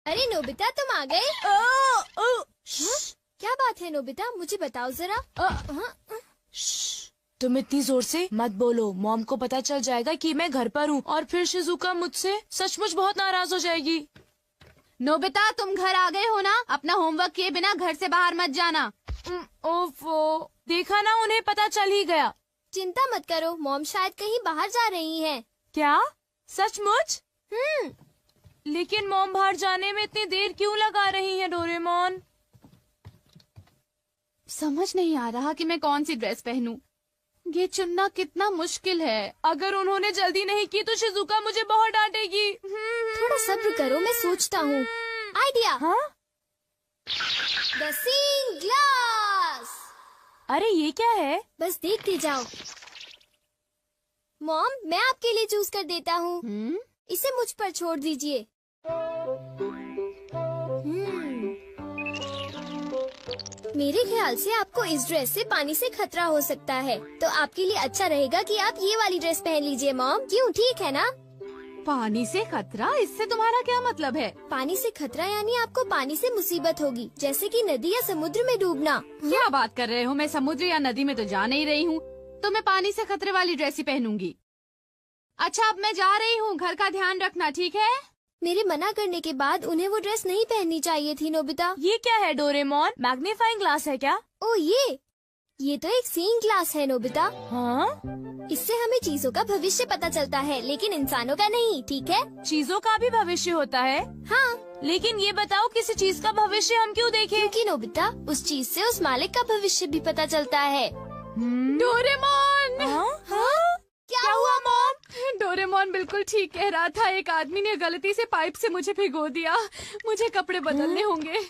अरे नोबिता, तुम आ गए? हाँ? क्या बात है नोबिता, मुझे बताओ जरा। तुम इतनी जोर से मत बोलो, मॉम को पता चल जाएगा कि मैं घर पर हूँ और फिर शिजुका मुझसे सचमुच बहुत नाराज हो जाएगी। नोबिता, तुम घर आ गए हो ना? अपना होमवर्क किए बिना घर से बाहर मत जाना। ओफो, देखा ना, उन्हें पता चल ही गया। चिंता मत करो, मॉम शायद कहीं बाहर जा रही हैं। क्या? सचमुच? लेकिन मॉम बाहर जाने में इतनी देर क्यों लगा रही है डोरेमोन? समझ नहीं आ रहा कि मैं कौन सी ड्रेस पहनूं। ये चुनना कितना मुश्किल है। अगर उन्होंने जल्दी नहीं की तो शिजुका मुझे बहुत डांटेगी। थोड़ा सब्र करो, मैं सोचता हूँ। आइडिया। हाँ? The seeing glass. अरे ये क्या है? बस देखते जाओ। मॉम, मैं आपके लिए चूज कर देता हूँ। इसे मुझ पर छोड़ दीजिए। मेरे ख्याल से आपको इस ड्रेस से पानी से खतरा हो सकता है, तो आपके लिए अच्छा रहेगा कि आप ये वाली ड्रेस पहन लीजिए मॉम। क्यों, ठीक है ना? पानी से खतरा? इससे तुम्हारा क्या मतलब है? पानी से खतरा यानी आपको पानी से मुसीबत होगी, जैसे कि नदी या समुद्र में डूबना। क्या बात कर रहे हो? मैं समुद्र या नदी में तो जा नहीं रही हूँ, तो मैं पानी से खतरे वाली ड्रेस ही पहनूंगी। अच्छा, अब मैं जा रही हूँ, घर का ध्यान रखना, ठीक है? मेरे मना करने के बाद उन्हें वो ड्रेस नहीं पहननी चाहिए थी नोबिता। ये क्या है डोरेमोन? मैग्नीफाइंग ग्लास है क्या? ओ ये तो एक सीइंग ग्लास है नोबिता। हाँ? इससे हमें चीजों का भविष्य पता चलता है, लेकिन इंसानों का नहीं, ठीक है? चीजों का भी भविष्य होता है? हाँ। लेकिन ये बताओ, किसी चीज का भविष्य हम क्यों देखें? क्योंकि नोबिता, उस चीज से उस मालिक का भविष्य भी पता चलता है। डोरेमोन! हाँ? क्या हुआ मॉम? डोरेमोन बिल्कुल ठीक कह रहा था। एक आदमी ने गलती से पाइप से मुझे भिगो दिया। मुझे कपड़े बदलने होंगे।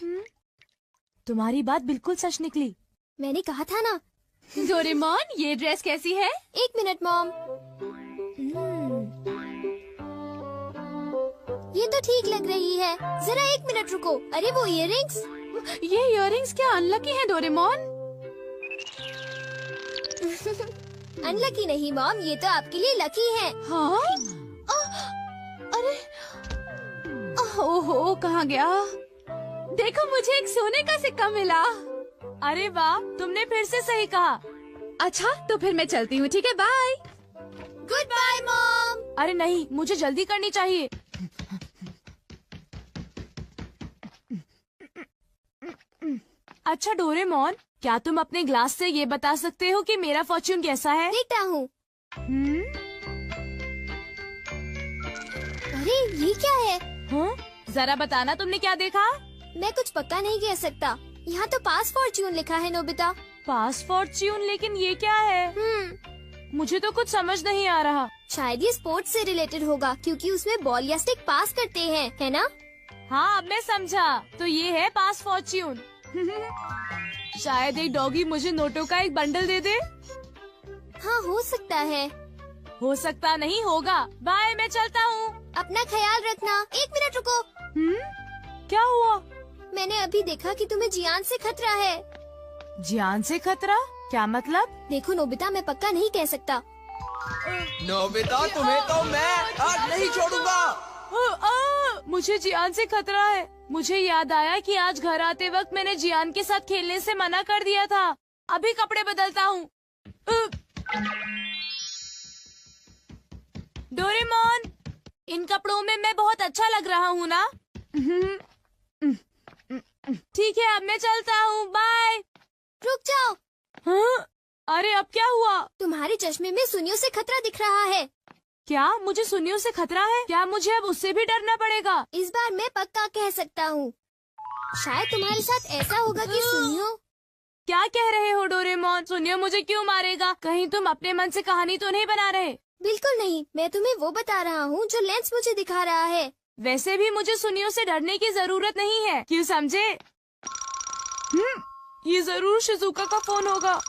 तुम्हारी बात बिल्कुल सच निकली। मैंने कहा था ना। डोरेमोन, ये ड्रेस कैसी है? 1 मिनट मॉम। ये तो ठीक लग रही है। जरा 1 मिनट रुको। अरे वो इयररिंग्स। ये इयररिंग्स क्या अनलकी हैं डोरेमोन? अनलकी नहीं मॉम, ये तो आपके लिए लकी है। हाँ? अरे ओहो, कहाँ गया? देखो, मुझे एक सोने का सिक्का मिला। अरे वाह, तुमने फिर से सही कहा। अच्छा, तो फिर मैं चलती हूँ, ठीक है? बाय। Good bye mom. अरे नहीं, मुझे जल्दी करनी चाहिए। अच्छा डोरेमोन, क्या तुम अपने ग्लास से ये बता सकते हो कि मेरा फॉर्च्यून कैसा है? देखता हूँ। अरे ये क्या है? हाँ? जरा बताना, तुमने क्या देखा? मैं कुछ पक्का नहीं कह सकता। यहाँ तो पास फॉर्च्यून लिखा है नोबिता। पास फॉर्च्यून? लेकिन ये क्या है? मुझे तो कुछ समझ नहीं आ रहा। शायद ये स्पोर्ट्स से रिलेटेड होगा, क्योंकि उसमें बॉल या स्टिक पास करते हैं, है ना? हाँ, अब मैं समझा। तो ये है पास फॉर्च्यून। शायद एक डॉगी मुझे नोटों का एक बंडल दे दे। हाँ, हो सकता है। हो सकता नहीं, होगा। बाय, मैं चलता हूँ। अपना ख्याल रखना। 1 मिनट रुको। क्या हुआ? मैंने अभी देखा कि तुम्हें जियान से खतरा है। जियान से खतरा? क्या मतलब? देखो नोबिता, मैं पक्का नहीं कह सकता। नोबिता, तुम्हें तो मैं आज नहीं छोड़ूंगा। मुझे जियान से खतरा है। मुझे याद आया कि आज घर आते वक्त मैंने जियान के साथ खेलने से मना कर दिया था। अभी कपड़े बदलता हूँ। डोरेमोन, इन कपड़ों में मैं बहुत अच्छा लग रहा हूँ ना? ठीक है, अब मैं चलता हूँ। बाय। रुक जाओ। हाँ? अरे अब क्या हुआ? तुम्हारे चश्मे में सुनियों से खतरा दिख रहा है। क्या मुझे सुनियों से खतरा है? क्या मुझे अब उससे भी डरना पड़ेगा? इस बार मैं पक्का कह सकता हूँ। शायद तुम्हारे साथ ऐसा होगा कि सुनियो। क्या कह रहे हो डोरेमोन? सुनियो मुझे क्यों मारेगा? कहीं तुम अपने मन से कहानी तो नहीं बना रहे? बिल्कुल नहीं, मैं तुम्हें वो बता रहा हूँ जो लेंस मुझे दिखा रहा है। वैसे भी मुझे सुनियों से डरने की जरूरत नहीं है, क्यों समझे? ये जरूर शिजुका का फोन होगा।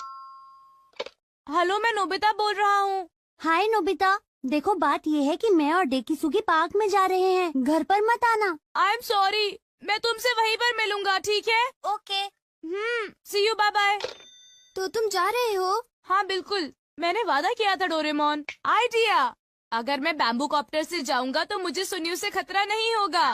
हेलो, मैं नोबिता बोल रहा हूँ। हाय नोबिता, देखो बात ये है कि मैं और डेकिसुगी पार्क में जा रहे हैं, घर पर मत आना। आई एम सॉरी, मैं तुमसे वहीं पर मिलूंगा, ठीक है? Okay. See you, bye bye. तो तुम जा रहे हो? हाँ बिल्कुल, मैंने वादा किया था डोरेमोन। आइडिया, अगर मैं बैम्बू कॉप्टर से जाऊंगा तो मुझे सुनियों से खतरा नहीं होगा।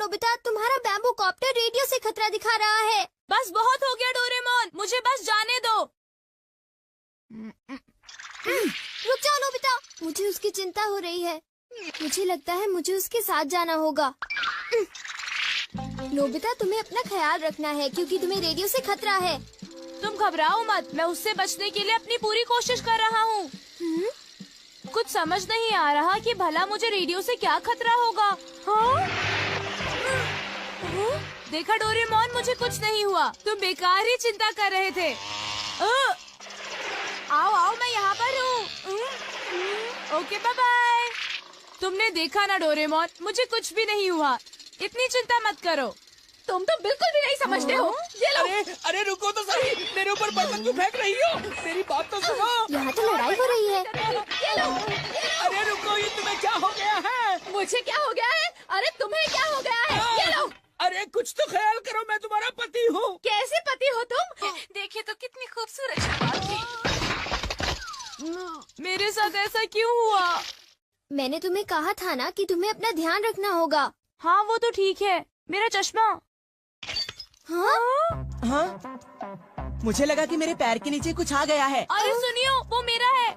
नोबिता, तुम्हारा बैम्बू कॉप्टर रेडियो से खतरा दिखा रहा है। बस बहुत हो गया डोरेमोन, मुझे बस जाने दो। रुक जाओ नोबिता, मुझे उसकी चिंता हो रही है। मुझे लगता है मुझे उसके साथ जाना होगा। नोबिता, तुम्हें अपना ख्याल रखना है क्योंकि तुम्हें रेडियो से खतरा है। तुम घबराओ मत, मैं उससे बचने के लिए अपनी पूरी कोशिश कर रहा हूँ। कुछ समझ नहीं आ रहा कि भला मुझे रेडियो से क्या खतरा होगा। हाँ? देखा डोरेमोन, मुझे कुछ नहीं हुआ, तुम बेकार ही चिंता कर रहे थे। आओ आओ, मैं यहाँ पर हूँ। Okay, bye bye. तुमने देखा ना डोरेमोन, मुझे कुछ भी नहीं हुआ, इतनी चिंता मत करो। तुम तो बिल्कुल भी नहीं समझते हो। ये लो। अरे रुको तो सही, मेरे ऊपर बर्तन क्यों फेंक रही हो? मेरी बात तो सुनो। यहाँ तो लड़ाई हो रही है। ये लो। अरे रुको, ये तुम्हें क्या हो गया है? मुझे क्या हो गया है? अरे तुम्हें क्या हो गया है? ये लो। अरे कुछ तो ख्याल करो, मैं तुम्हारा पति हूँ। कैसे पति हो तुम? देखिए तो कितनी खूबसूरत शक्ल थी। मेरे साथ ऐसा क्यों हुआ? मैंने तुम्हें कहा था ना कि तुम्हें अपना ध्यान रखना होगा। हाँ वो तो ठीक है, मेरा चश्मा। हाँ? हाँ? मुझे लगा कि मेरे पैर के नीचे कुछ आ गया है। अरे सुनियो, वो मेरा है।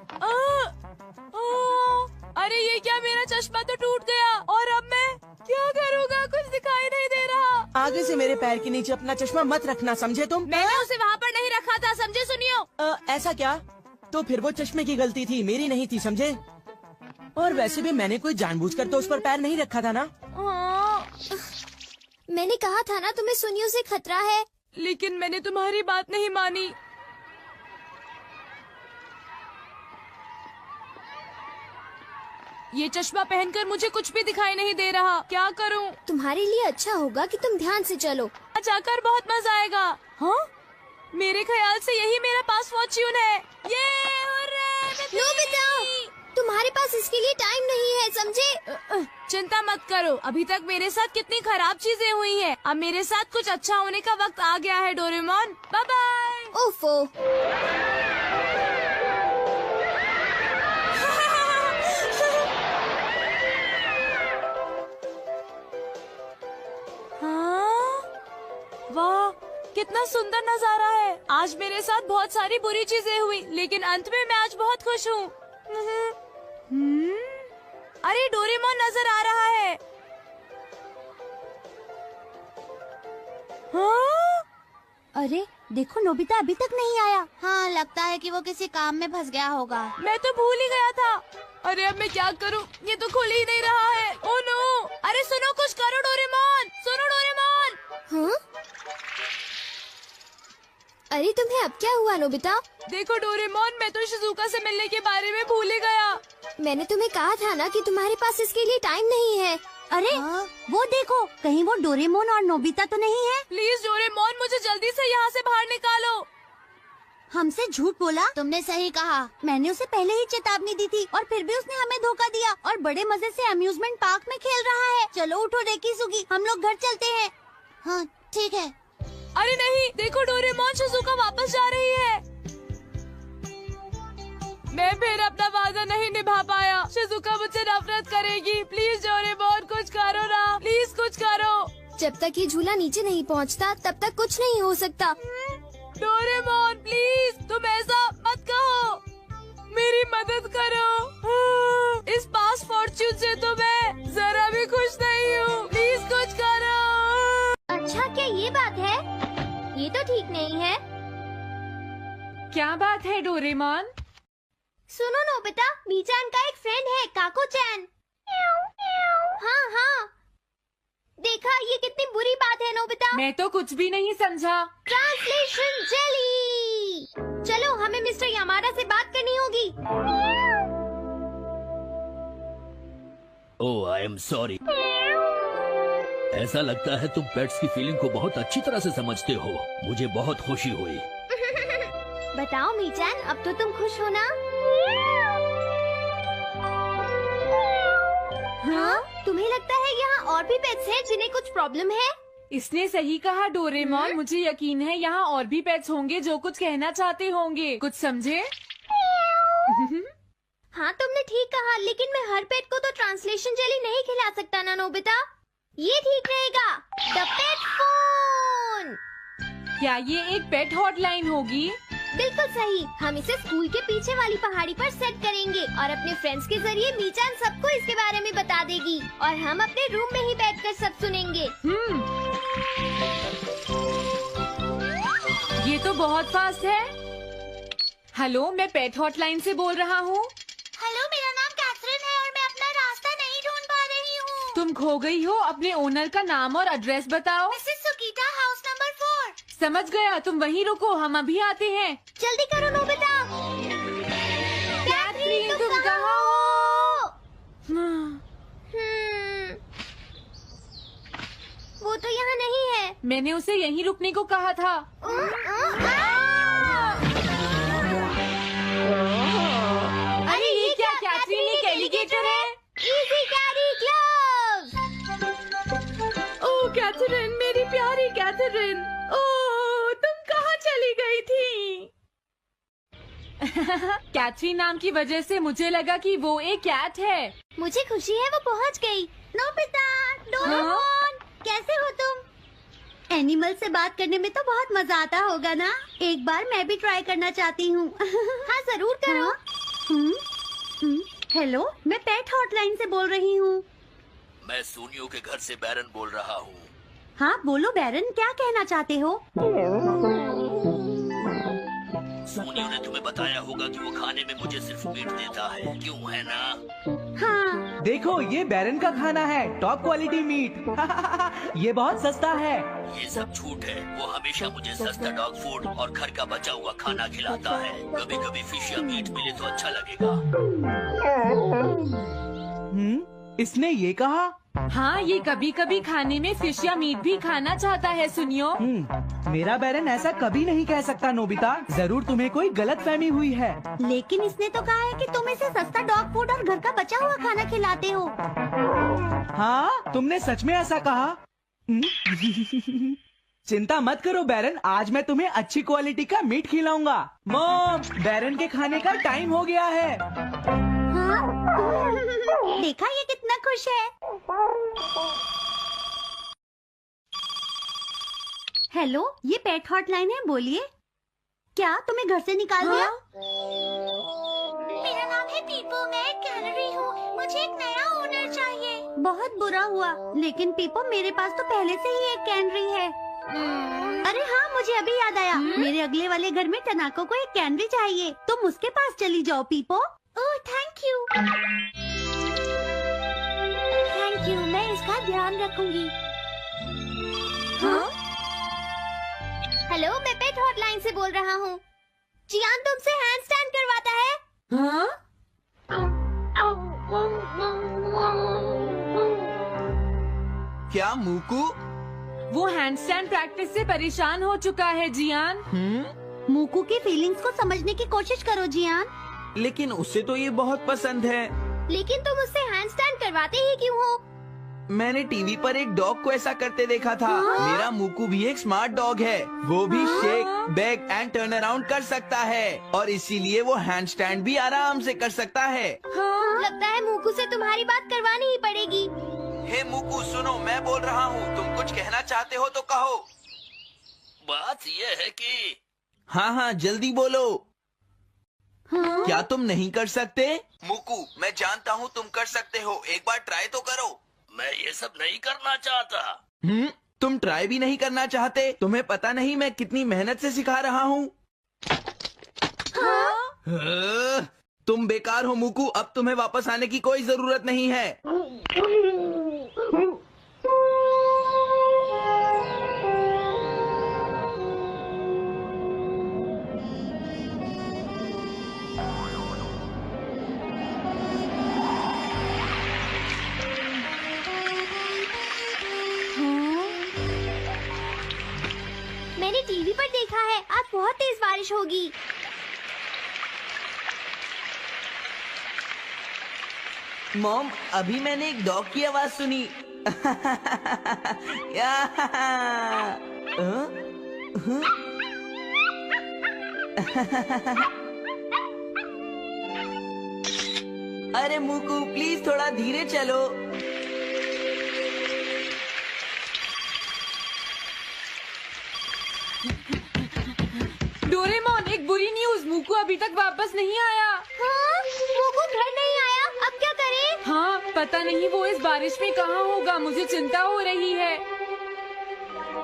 अरे ये क्या, मेरा चश्मा तो टूट गया और अब मैं क्या करूँगा? कुछ दिखाई नहीं दे रहा। आगे से मेरे पैर के नीचे अपना चश्मा मत रखना, समझे तुम? मैंने उसे वहाँ पर नहीं रखा था, समझे सुनियो? ऐसा क्या? तो फिर वो चश्मे की गलती थी, मेरी नहीं थी, समझे? और वैसे भी मैंने कोई जानबूझकर तो उस पर पैर नहीं रखा था ना। मैंने कहा था ना तुम्हें सुनियो से खतरा है। लेकिन मैंने तुम्हारी बात नहीं मानी। ये चश्मा पहनकर मुझे कुछ भी दिखाई नहीं दे रहा, क्या करूं? तुम्हारे लिए अच्छा होगा कि तुम ध्यान से चलो। जाकर बहुत मजा आएगा। हाँ? मेरे ख्याल से यही मेरा पास फॉर्च्यून है। ये नोबिता, तुम्हारे पास इसके लिए टाइम नहीं है, समझे? चिंता मत करो, अभी तक मेरे साथ कितनी खराब चीजें हुई हैं। अब मेरे साथ कुछ अच्छा होने का वक्त आ गया है डोरेमोन। Bye bye. ओफो। हाँ? वाह, कितना सुंदर नजारा है। आज मेरे साथ बहुत सारी बुरी चीजें हुई, लेकिन अंत में मैं आज बहुत खुश हूँ। अरे डोरेमोन नजर आ रहा है। हाँ? अरे देखो, नोबिता अभी तक नहीं आया। हाँ, लगता है कि वो किसी काम में फंस गया होगा। मैं तो भूल ही गया था। अरे अब मैं क्या करूं? ये तो खुल ही नहीं रहा है। Oh no! अरे सुनो, कुछ करो डोरेमोन, सुनो डोरेमोन। हाँ? अरे तुम्हें अब क्या हुआ नोबिता? देखो डोरेमोन, मैं तो शिजुका से मिलने के बारे में भूल ही गया। मैंने तुम्हें कहा था ना कि तुम्हारे पास इसके लिए टाइम नहीं है। अरे वो देखो, कहीं वो डोरेमोन और नोबिता तो नहीं है? प्लीज डोरेमोन, मुझे जल्दी से यहाँ से बाहर निकालो। हमसे झूठ बोला? तुमने सही कहा, मैंने उसे पहले ही चेतावनी दी थी और फिर भी उसने हमें धोखा दिया और बड़े मजे से अम्यूजमेंट पार्क में खेल रहा है। चलो उठो डेकिसुगी, हम लोग घर चलते हैं। हाँ ठीक है। अरे नहीं, देखो डोरेमोन, शिजुका वापस जा रही है। मैं फिर अपना वादा नहीं निभा पाया। शिजुका मुझसे नफरत करेगी। प्लीज डोरेमोन, कुछ करो ना, प्लीज कुछ करो। जब तक ये झूला नीचे नहीं पहुंचता, तब तक कुछ नहीं हो सकता। डोरेमोन प्लीज, तुम ऐसा मत कहो, मेरी मदद करो। इस पास फॉर्च्यून से तो मैं जरा भी खुश नहीं हूँ। प्लीज कुछ करो। अच्छा, क्या ये बात है? ये तो ठीक नहीं है। क्या बात है डोरेमोन? सुनो नोबिता, मीचान का एक फ्रेंड है, काको-चैन। हाँ हाँ, देखा, ये कितनी बुरी बात है नोबिता। मैं तो कुछ भी नहीं समझा। Translation jelly. चलो, हमें मिस्टर यामारा से बात करनी होगी। ओह, आई एम सॉरी। ऐसा लगता है तुम पेट्स की फीलिंग को बहुत अच्छी तरह से समझते हो। मुझे बहुत खुशी हुई। बताओ मीचान, अब तो तुम खुश हो ना? हाँ? तुम्हें लगता है यहाँ और भी पेट्स हैं जिन्हें कुछ प्रॉब्लम है? इसने सही कहा डोरेमोन, मुझे यकीन है यहाँ और भी पेट्स होंगे जो कुछ कहना चाहते होंगे। कुछ समझे? हाँ तुमने ठीक कहा, लेकिन मैं हर पेट को तो ट्रांसलेशन जेली नहीं खिला सकता ना नोबिता। ये ठीक रहेगा। The pet phone. क्या ये एक पेट हॉटलाइन होगी? बिल्कुल सही। हम इसे स्कूल के पीछे वाली पहाड़ी पर सेट करेंगे और अपने फ्रेंड्स के जरिए मीचान सबको इसके बारे में बता देगी और हम अपने रूम में ही बैठकर सब सुनेंगे। ये तो बहुत फास्ट है। हेलो, मैं पेट हॉटलाइन से बोल रहा हूँ। हेलो, मेरा नाम कैथरीन है और मैं अपना रास्ता नहीं ढूंढ पा रही हूँ। तुम खो गई हो, अपने ओनर का नाम और एड्रेस बताओ। Mrs Sukita, house number 4। समझ गया, तुम वहीं रुको, हम अभी आते हैं। जल्दी करो नोबिता। कैथरीन, तुम कहाँ हो? वो तो यहाँ नहीं है। मैंने उसे यहीं रुकने को कहा था। अरे ये क्या, कैथरीन एक एलिगेटर है। Easy carry gloves. Oh Catherine, मेरी प्यारी कैथरीन, ओह तुम कहाँ चली गई थी? कैथरीन नाम की वजह से मुझे लगा कि वो एक कैट है। मुझे खुशी है वो पहुँच गई। नोबिता, डोरेमोन, कैसे हो तुम? एनिमल से बात करने में तो बहुत मजा आता होगा ना? एक बार मैं भी ट्राई करना चाहती हूँ। हाँ जरूर करो। हेलो, मैं पेट हॉटलाइन से बोल रही हूँ। मैं सोनियो के घर से बैरन बोल रहा हूँ। हाँ बोलो बैरन, क्या कहना चाहते हो? सोनियो ने तुम्हें बताया होगा कि वो खाने में मुझे सिर्फ मीट देता है, क्यों है ना? हाँ। देखो ये बैरन का खाना है, टॉप क्वालिटी मीट। ये बहुत सस्ता है। ये सब झूठ है। वो हमेशा मुझे सस्ता डॉग फूड और घर का बचा हुआ खाना खिलाता है। कभी कभी फिश या मीट मिले तो अच्छा लगेगा। इसने ये कहा? हाँ, ये कभी कभी खाने में फिश या मीट भी खाना चाहता है। सुनियो, मेरा बैरन ऐसा कभी नहीं कह सकता नोबिता। जरूर तुम्हें कोई गलतफहमी हुई है। लेकिन इसने तो कहा है कि तुम इसे सस्ता डॉग फूड और घर का बचा हुआ खाना खिलाते हो। हाँ, तुमने सच में ऐसा कहा? चिंता मत करो बैरन, आज मैं तुम्हें अच्छी क्वालिटी का मीट खिलाऊंगा। मॉम, बैरन के खाने का टाइम हो गया है। हाँ? देखा ये कितना खुश है। हेलो, ये पेट हॉटलाइन है, बोलिए। क्या तुम्हें घर से निकाल दिया? मेरा नाम है पीपो, मैं एक कैनरी हूँ। मुझे एक नया ओनर चाहिए। बहुत बुरा हुआ, लेकिन पीपो मेरे पास तो पहले से ही एक कैनरी है। अरे हाँ, मुझे अभी याद आया। मेरे अगले वाले घर में टनाको को एक कैनरी चाहिए। तुम उसके पास चली जाओ पीपो। Oh thank you. Thank you, मैं इसका ध्यान रखूंगी। हेलो, मैं पेट हॉटलाइन से बोल रहा हूँ। जियान तुमसे हैंड स्टैंड करवाता है। हाँ? क्या मूकू? वो हैंडस्टैंड प्रैक्टिस से परेशान हो चुका है जियान। मूकू की फीलिंग्स को समझने की कोशिश करो जियान। लेकिन उसे तो ये बहुत पसंद है। लेकिन तुम उससे हैंड स्टैंड करवाते ही क्यों हो? मैंने टीवी पर एक डॉग को ऐसा करते देखा था। मेरा मूकू भी एक स्मार्ट डॉग है। वो भी shake, back and turn around कर सकता है और इसीलिए वो हैंड स्टैंड भी आराम से कर सकता है। लगता है मूकू से तुम्हारी बात करवानी ही पड़ेगी। हे मूकू सुनो, मैं बोल रहा हूँ, तुम कुछ कहना चाहते हो तो कहो। बात ये है कि हाँ हाँ जल्दी बोलो। क्या तुम नहीं कर सकते? मूकू, मैं जानता हूँ तुम कर सकते हो, एक बार ट्राई तो करो। मैं ये सब नहीं करना चाहता। तुम ट्राई भी नहीं करना चाहते? तुम्हें पता नहीं मैं कितनी मेहनत से सिखा रहा हूँ। तुम बेकार हो मूकू, अब तुम्हें वापस आने की कोई जरूरत नहीं है। मैंने टीवी पर देखा है आज बहुत तेज बारिश होगी। मॉम, अभी मैंने एक डॉग की आवाज सुनी। अरे मूकू प्लीज थोड़ा धीरे चलो। डोरेमोन, एक बुरी न्यूज़, मूकू अभी तक वापस नहीं आया। हाँ, मोकू घर नहीं आया, अब क्या करें? हाँ, पता नहीं वो इस बारिश में कहाँ होगा, मुझे चिंता हो रही है।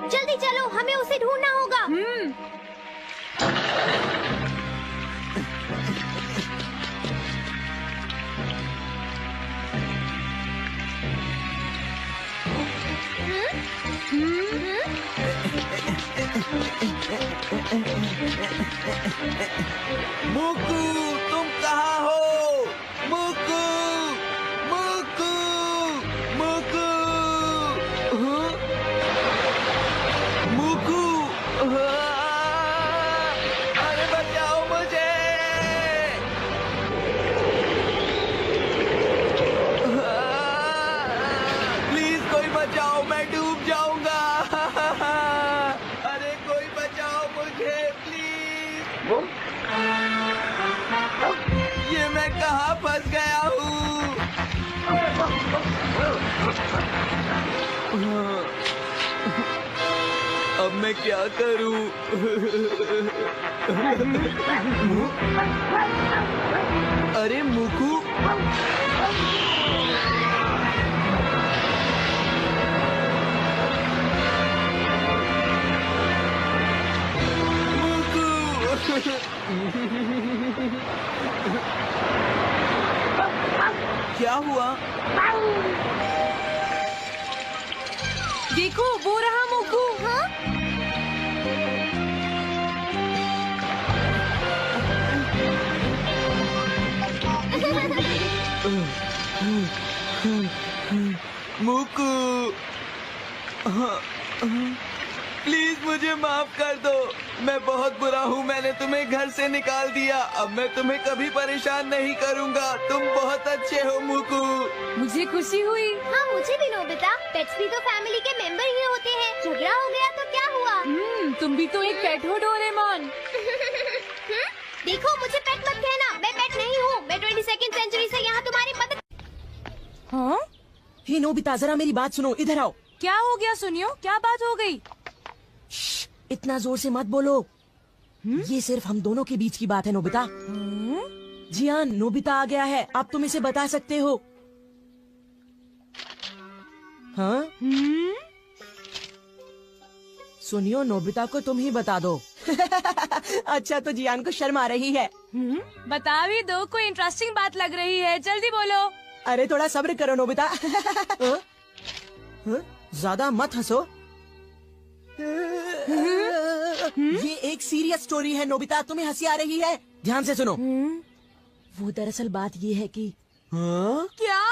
जल्दी चलो, हमें उसे ढूंढना होगा। मूकू, तुम कहाँ हो? मूकू, मूकू, मूकू, हाँ? मूकू, हाँ? अरे बचाओ मुझे! प्लीज कोई बचाओ, मैं डूब जाऊंगा। अरे कोई बचाओ मुझे प्लीज। ये मैं कहाँ फंस गया हूँ? अब मैं क्या करूँ? अरे मूकू, क्या हुआ? देखो, वो रहा मूकू। हाँ? मूकू, प्लीज मुझे माफ कर दो। मैं बहुत बुरा हूँ, मैंने तुम्हें घर से निकाल दिया। अब मैं तुम्हें कभी परेशान नहीं करूँगा। तुम बहुत अच्छे हो मूकू। मुझे खुशी हुई। हाँ, मुझे भी नोबिता। पेट्स भी तो फैमिली के मेंबर ही होते हैं। झगड़ा हो गया तो क्या हुआ? तुम भी तो एक पेट हो डोरेमोन। देखो, मुझे पेट मत कहना, मैं पेट नहीं हूँ। मैं 22वीं सेंचुरी से यहाँ तुम्हारी मदद। हाँ? हे नोबिता, जरा मेरी बात सुनो, इधर आओ। क्या हो गया सुनियो, क्या बात हो गई? श्श, इतना जोर से मत बोलो। ये सिर्फ हम दोनों के बीच की बात है नोबिता। जियान, नोबिता आ गया है, आप तुम इसे बता सकते हो। हाँ? सुनियो, नोबिता को तुम ही बता दो। अच्छा, तो जियान को शर्म आ रही है। बता भी दो, कोई इंटरेस्टिंग बात लग रही है, जल्दी बोलो। अरे थोड़ा सब्र करो नोबिता। हाँ? हाँ? ज्यादा मत हंसो। ये एक सीरियस स्टोरी है नोबिता, तुम्हें हंसी आ रही है? ध्यान से सुनो। वो दरअसल बात ये है कि हाँ? क्या?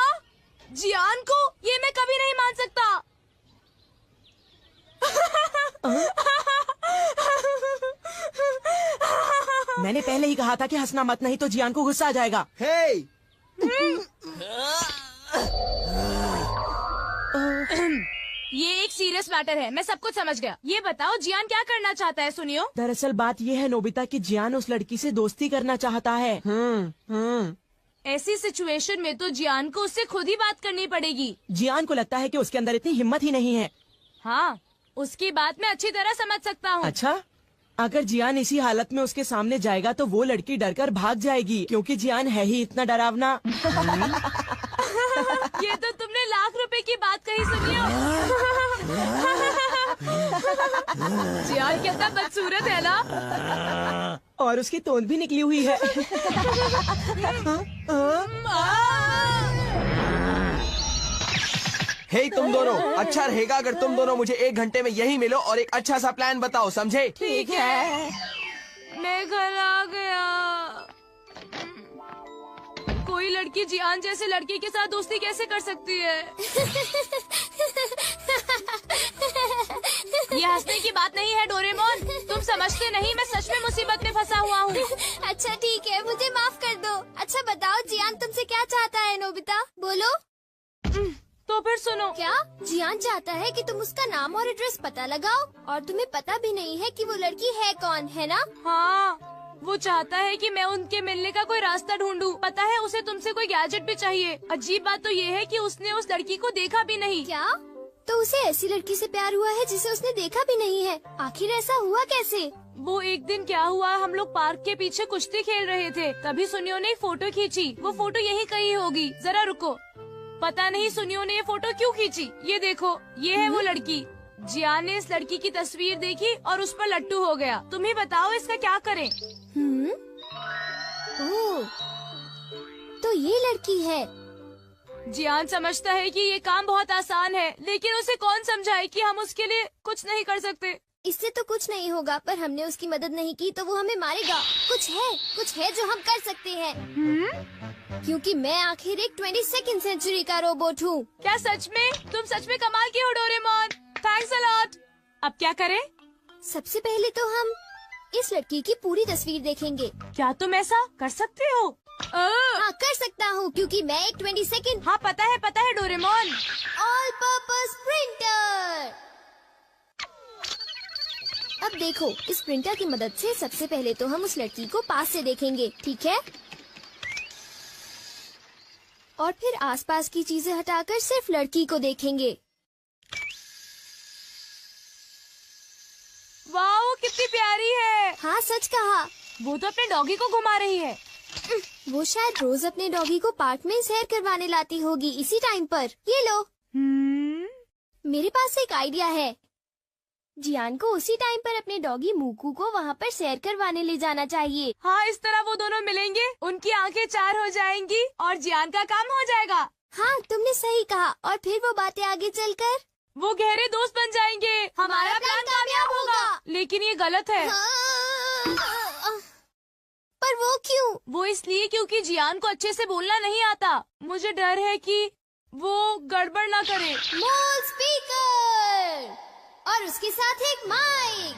जियान को? ये मैं कभी नहीं मान सकता। मैंने पहले ही कहा था कि हंसना मत, नहीं तो जियान को गुस्सा आ जाएगा। हे! ये एक सीरियस मैटर है, मैं सब कुछ समझ गया। ये बताओ, जियान क्या करना चाहता है सुनियो? दरअसल बात ये है नोबिता कि जियान उस लड़की से दोस्ती करना चाहता है। ऐसी सिचुएशन में तो जियान को उससे खुद ही बात करनी पड़ेगी। जियान को लगता है कि उसके अंदर इतनी हिम्मत ही नहीं है। हाँ, उसकी बात मैं अच्छी तरह समझ सकता हूँ। अच्छा, अगर जियान इसी हालत में उसके सामने जाएगा तो वो लड़की डरकर भाग जाएगी, क्योंकि जियान है ही इतना डरावना। ये तो तुमने ₹1,00,000 की बात कही सुनियो। जियान कितना बदसूरत है ना? और उसकी तोंद भी निकली हुई है। हे तुम दोनों, अच्छा रहेगा अगर तुम दोनों मुझे 1 घंटे में यहीं मिलो और एक अच्छा सा प्लान बताओ, समझे? ठीक है। मैं घर आ गया। कोई लड़की जियान जैसे लड़के के साथ दोस्ती कैसे कर सकती है? ये हंसने की बात नहीं है डोरेमोन, तुम समझते नहीं, मैं सच में मुसीबत में फंसा हुआ हूँ। अच्छा ठीक है, मुझे माफ कर दो। अच्छा बताओ, जियान तुमसे क्या चाहता है नोबिता? बोलो। तो फिर सुनो। क्या? जियान चाहता है कि तुम उसका नाम और एड्रेस पता लगाओ, और तुम्हें पता भी नहीं है कि वो लड़की है कौन, है ना? हाँ, वो चाहता है कि मैं उनके मिलने का कोई रास्ता ढूंढूं। पता है, उसे तुमसे कोई गैजेट भी चाहिए। अजीब बात तो ये है कि उसने उस लड़की को देखा भी नहीं। क्या? तो उसे ऐसी लड़की से प्यार हुआ है जिसे उसने देखा भी नहीं है। आखिर ऐसा हुआ कैसे? वो एक दिन क्या हुआ, हम लोग पार्क के पीछे कुश्ती खेल रहे थे, तभी सुनियो ने एक फोटो खींची। वो फोटो यही कहीं होगी, जरा रुको। पता नहीं सुनियो ने ये फोटो क्यों खींची। ये देखो, ये है वो लड़की। जियान ने इस लड़की की तस्वीर देखी और उस पर लट्टू हो गया। तुम ही बताओ इसका क्या करें। ओह, तो ये लड़की है। जियान समझता है कि ये काम बहुत आसान है, लेकिन उसे कौन समझाए कि हम उसके लिए कुछ नहीं कर सकते। इससे तो कुछ नहीं होगा, पर हमने उसकी मदद नहीं की तो वो हमें मारेगा। कुछ है जो हम कर सकते हैं। क्योंकि मैं आखिर एक 22nd सेंचुरी का रोबोट हूँ। क्या सच में? तुम सच में कमाल के हो डोरेमोन। Thanks a lot. अब क्या करें? सबसे पहले तो हम इस लड़की की पूरी तस्वीर देखेंगे। क्या तुम ऐसा कर सकते हो? हाँ, कर सकता हूँ, क्योंकि मैं एक 22nd। हाँ पता है डोरेमोन। All purpose printer. अब देखो, इस प्रिंटर की मदद से सबसे पहले तो हम उस लड़की को पास से देखेंगे, ठीक है? और फिर आसपास की चीजें हटाकर सिर्फ लड़की को देखेंगे। वाओ, कितनी प्यारी है। हाँ, सच कहा। वो तो अपने डॉगी को घुमा रही है। वो शायद रोज अपने डॉगी को पार्क में सैर करवाने लाती होगी इसी टाइम पर। ये लो। मेरे पास एक आइडिया है। जियान को उसी टाइम पर अपने डॉगी मूकू को वहाँ पर सैर करवाने ले जाना चाहिए। हाँ, इस तरह वो दोनों मिलेंगे, उनकी आंखें चार हो जाएंगी और जियान का काम हो जाएगा। हाँ, तुमने सही कहा। और फिर वो बातें आगे चलकर वो गहरे दोस्त बन जाएंगे। हमारा प्लान कामयाब होगा। लेकिन ये गलत है। पर वो क्यों? वो इसलिए क्योंकि जियान को अच्छे से बोलना नहीं आता। मुझे डर है कि वो गड़बड़ ना करे। मॉल स्पीकर और उसके साथ एक माइक।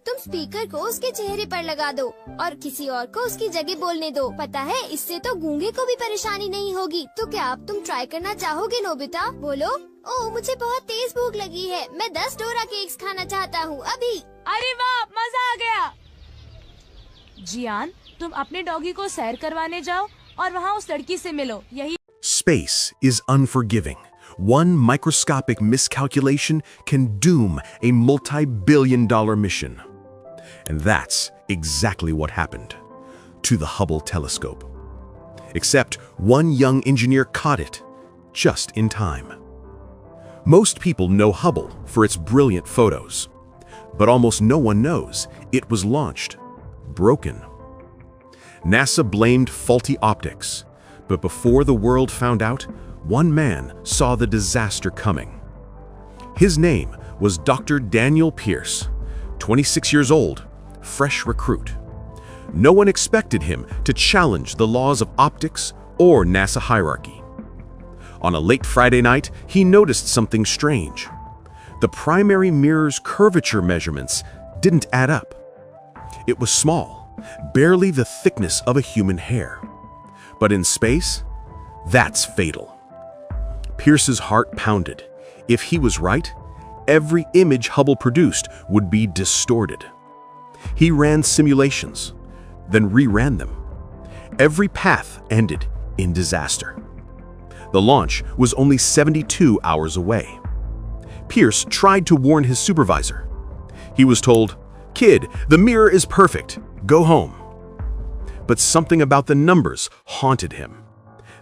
तुम स्पीकर को उसके चेहरे पर लगा दो और किसी और को उसकी जगह बोलने दो। पता है, इससे तो गूंगे को भी परेशानी नहीं होगी। तो क्या अब तुम ट्राई करना चाहोगे नोबिता? बोलो। ओह, मुझे बहुत तेज भूख लगी है। मैं 10 डोरा केक्स खाना चाहता हूँ अभी। अरे वाह, मजा आ गया। जियान, तुम अपने डॉगी को सैर करवाने जाओ और वहाँ उस लड़की से मिलो। यही Space is unforgiving. One microscopic miscalculation can doom a multi-billion-dollar mission. And that's exactly what happened to the Hubble telescope. Except one young engineer caught it just in time. Most people know Hubble for its brilliant photos, but almost no one knows it was launched broken. NASA blamed faulty optics, but before the world found out, one man saw the disaster coming. His name was Dr. Daniel Pierce, 26 years old, fresh recruit. No one expected him to challenge the laws of optics or NASA hierarchy. On a late Friday night, he noticed something strange. The primary mirror's curvature measurements didn't add up. It was small, barely the thickness of a human hair. But in space, that's fatal. Pierce's heart pounded. If he was right, every image Hubble produced would be distorted. He ran simulations, then reran them. Every path ended in disaster. The launch was only 72 hours away. Pierce tried to warn his supervisor. He was told, "Kid, the mirror is perfect. Go home." But something about the numbers haunted him.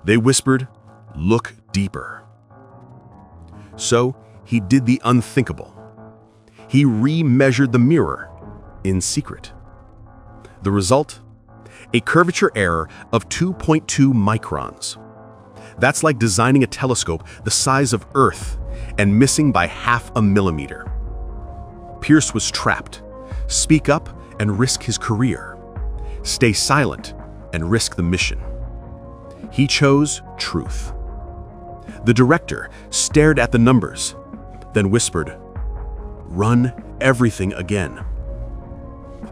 They whispered, "Look deeper." So he did the unthinkable. He re-measured the mirror in secret. The result? A curvature error of 2.2 microns. That's like designing a telescope the size of Earth and missing by half a millimeter. Pierce was trapped. Speak up and risk his career. Stay silent and risk the mission. He chose truth. The director stared at the numbers, then whispered, "Run everything again."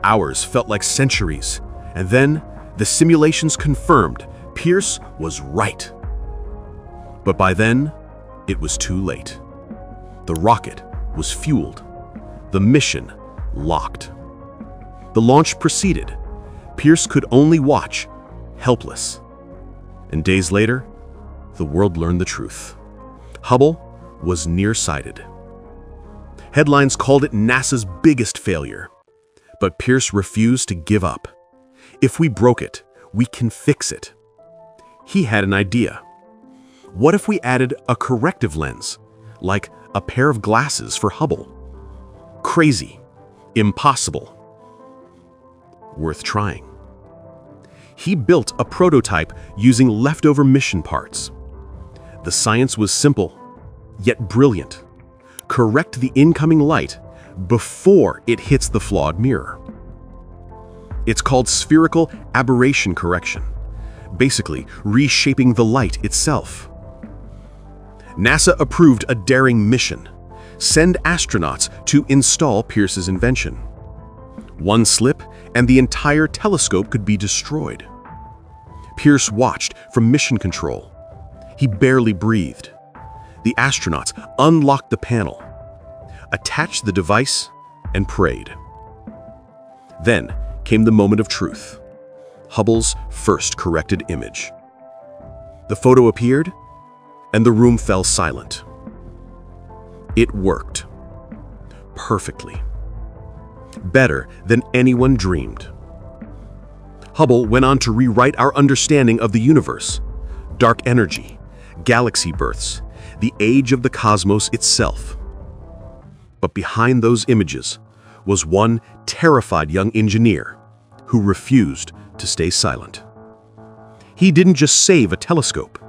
Hours felt like centuries, and then the simulations confirmed Pierce was right. But by then, it was too late. The rocket was fueled. The mission locked. The launch proceeded. Pierce could only watch, helpless. And days later, the world learned the truth. Hubble was nearsighted. Headlines called it NASA's biggest failure. But Pierce refused to give up. If we broke it, we can fix it. He had an idea. What if we added a corrective lens, like a pair of glasses for Hubble? Crazy. Impossible. Worth trying. He built a prototype using leftover mission parts. The science was simple, yet brilliant. Correct the incoming light before it hits the flawed mirror. It's called spherical aberration correction, basically reshaping the light itself. NASA approved a daring mission: send astronauts to install Pierce's invention. One slip and the entire telescope could be destroyed. Pierce watched from mission control. He barely breathed. The astronauts unlocked the panel, attached the device, and prayed. Then came the moment of truth, Hubble's first corrected image. The photo appeared, and the room fell silent. It worked. Perfectly. Better than anyone dreamed. Hubble went on to rewrite our understanding of the universe, dark energy, galaxy births, the age of the cosmos itself. But behind those images was one terrified young engineer who refused to stay silent. He didn't just save a telescope.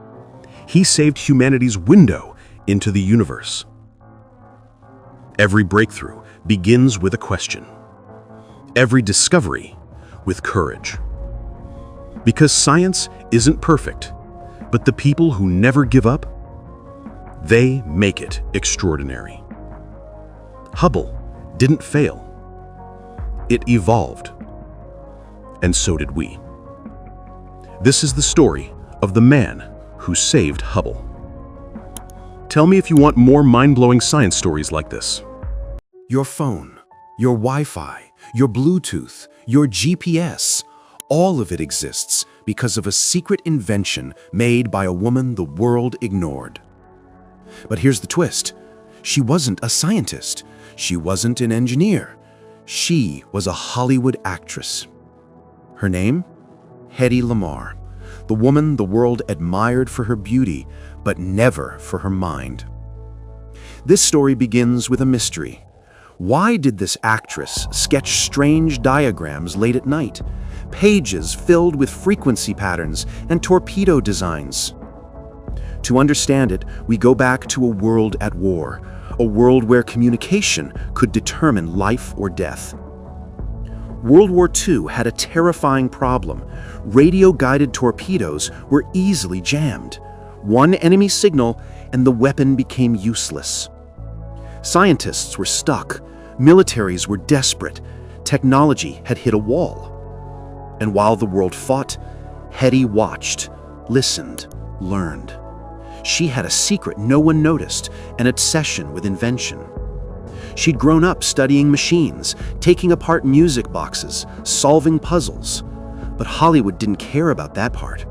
He saved humanity's window into the universe. Every breakthrough begins with a question. Every discovery with courage. Because science isn't perfect, but the people who never give up, they make it extraordinary. Hubble didn't fail. It evolved. And so did we. This is the story of the man who saved Hubble. Tell me if you want more mind-blowing science stories like this. Your phone, your Wi-Fi, your Bluetooth, your GPS, all of it exists because of a secret invention made by a woman the world ignored. But here's the twist. She wasn't a scientist. She wasn't an engineer. She was a Hollywood actress. Her name? Hedy Lamarr, the woman the world admired for her beauty, but never for her mind. This story begins with a mystery. Why did this actress sketch strange diagrams late at night? Pages filled with frequency patterns and torpedo designs. To understand it, we go back to a world at war, a world where communication could determine life or death. World War II had a terrifying problem. Radio-guided torpedoes were easily jammed. One enemy signal and the weapon became useless. Scientists were stuck. Militaries were desperate. Technology had hit a wall. And while the world fought, Hedy watched, listened, learned. She had a secret no one noticed, an obsession with invention. She'd grown up studying machines, taking apart music boxes, solving puzzles. But Hollywood didn't care about that part.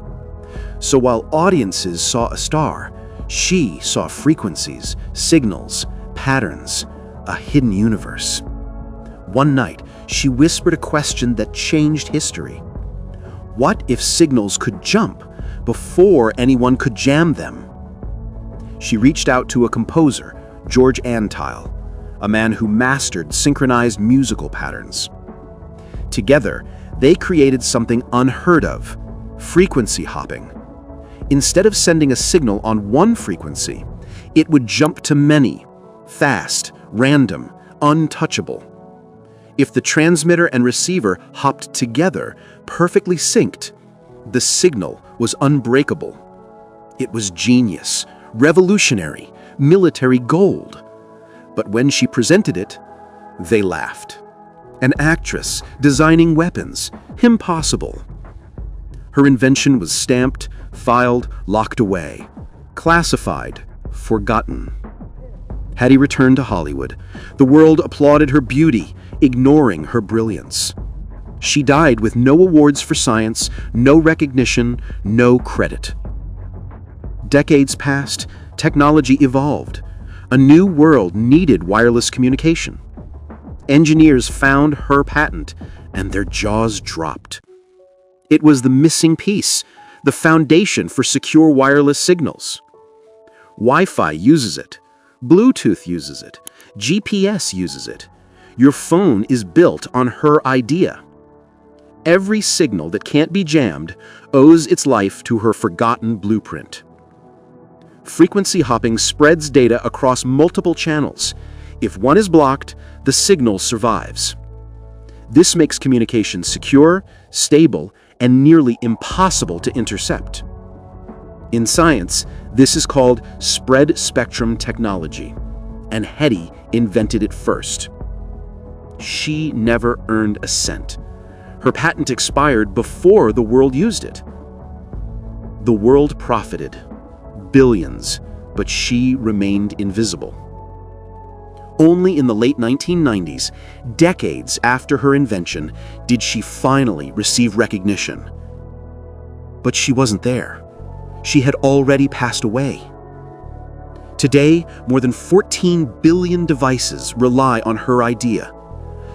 So while audiences saw a star, she saw frequencies, signals, patterns, a hidden universe. One night, she whispered a question that changed history. What if signals could jump before anyone could jam them? She reached out to a composer, George Antheil, a man who mastered synchronized musical patterns. Together, they created something unheard of, frequency hopping. Instead of sending a signal on one frequency, it would jump to many, fast, random, untouchable. If the transmitter and receiver hopped together, perfectly synced, the signal was unbreakable. It was genius, revolutionary, military gold. But when she presented it, they laughed. An actress designing weapons, impossible. Her invention was stamped, filed, locked away, classified, forgotten. Hedy returned to Hollywood. The world applauded her beauty, ignoring her brilliance. She died with no awards for science, no recognition, no credit. Decades passed, technology evolved, A new world needed wireless communication. Engineers found her patent, and their jaws dropped. It was the missing piece, the foundation for secure wireless signals. Wi-Fi uses it. Bluetooth uses it. GPS uses it. Your phone is built on her idea. Every signal that can't be jammed owes its life to her forgotten blueprint. Frequency hopping spreads data across multiple channels. If one is blocked, the signal survives. This makes communication secure, stable, and nearly impossible to intercept. In science, this is called spread spectrum technology, and Hetty invented it first. She never earned a cent. Her patent expired before the world used it. The world profited billions, but she remained invisible. Only in the late 1990s, decades after her invention, did she finally receive recognition. But she wasn't there. She had already passed away. Today, more than 14 billion devices rely on her idea.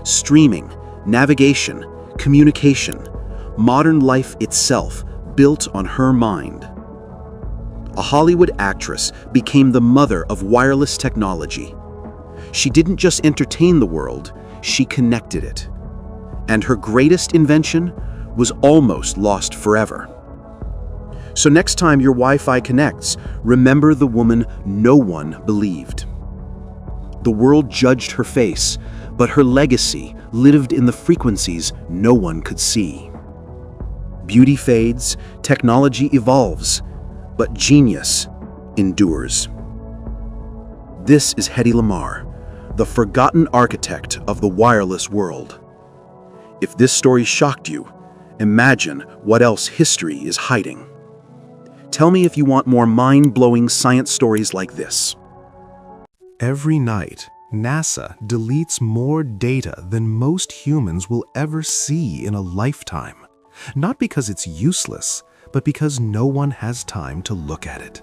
Streaming, navigation, communication, modern life itself built on her mind. A Hollywood actress became the mother of wireless technology. She didn't just entertain the world, she connected it. And her greatest invention was almost lost forever. So next time your Wi-Fi connects, remember the woman no one believed. The world judged her face, but her legacy lived in the frequencies no one could see. Beauty fades, technology evolves, but genius endures. This is Hedy Lamarr, the forgotten architect of the wireless world. If this story shocked you, imagine what else history is hiding. Tell me if you want more mind-blowing science stories like this. Every night, NASA deletes more data than most humans will ever see in a lifetime. Not because it's useless, but because no one has time to look at it.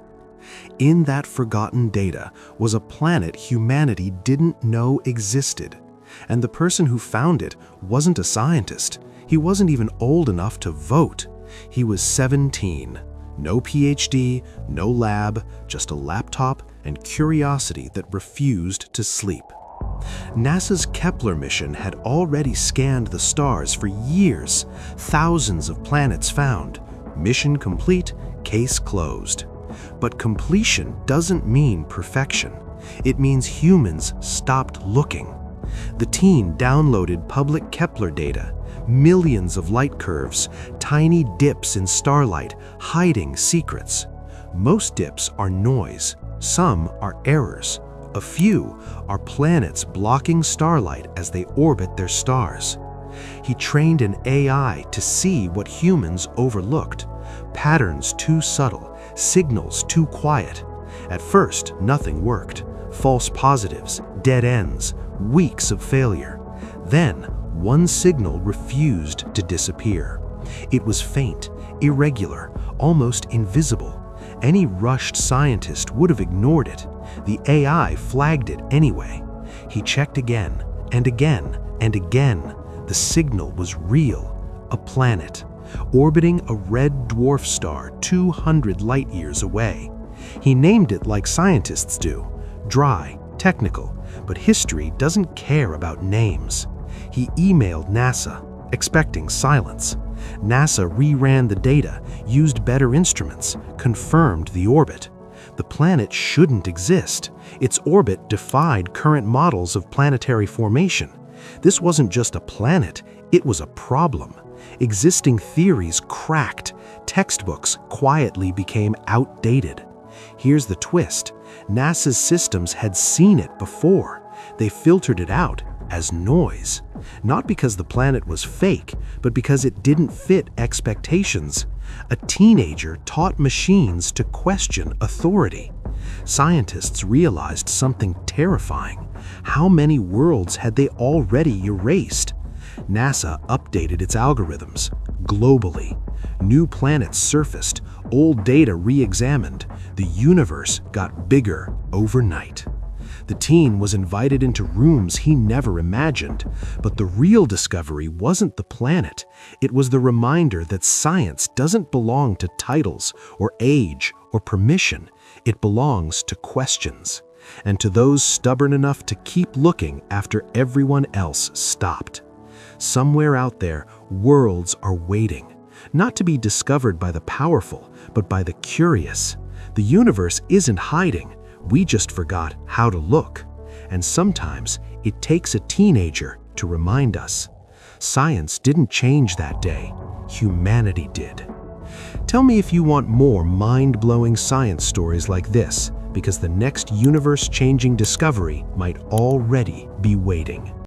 In that forgotten data was a planet humanity didn't know existed. And the person who found it wasn't a scientist. He wasn't even old enough to vote. He was 17. No PhD, no lab, just a laptop and curiosity that refused to sleep. NASA's Kepler mission had already scanned the stars for years, thousands of planets found. Mission complete, case closed. But completion doesn't mean perfection. It means humans stopped looking. The team downloaded public Kepler data, millions of light curves, tiny dips in starlight, hiding secrets. Most dips are noise, some are errors. A few are planets blocking starlight as they orbit their stars. He trained an AI to see what humans overlooked. Patterns too subtle, signals too quiet. At first, nothing worked. False positives, dead ends, weeks of failure. Then, one signal refused to disappear. It was faint, irregular, almost invisible. Any rushed scientist would have ignored it. The AI flagged it anyway. He checked again, and again, and again. The signal was real. A planet, orbiting a red dwarf star 200 light-years away. He named it like scientists do, dry, technical, but history doesn't care about names. He emailed NASA, expecting silence. NASA reran the data, used better instruments, confirmed the orbit. The planet shouldn't exist. Its orbit defied current models of planetary formation. This wasn't just a planet, it was a problem. Existing theories cracked. Textbooks quietly became outdated. Here's the twist. NASA's systems had seen it before. They filtered it out as noise. Not because the planet was fake, but because it didn't fit expectations. A teenager taught machines to question authority. Scientists realized something terrifying. How many worlds had they already erased? NASA updated its algorithms globally. New planets surfaced, old data re-examined. The universe got bigger overnight. The teen was invited into rooms he never imagined. But the real discovery wasn't the planet. It was the reminder that science doesn't belong to titles or age or permission. It belongs to questions. And to those stubborn enough to keep looking after everyone else stopped. Somewhere out there, worlds are waiting, not to be discovered by the powerful, but by the curious. The universe isn't hiding. We just forgot how to look. And sometimes it takes a teenager to remind us. Science didn't change that day. Humanity did. Tell me if you want more mind-blowing science stories like this, because the next universe-changing discovery might already be waiting.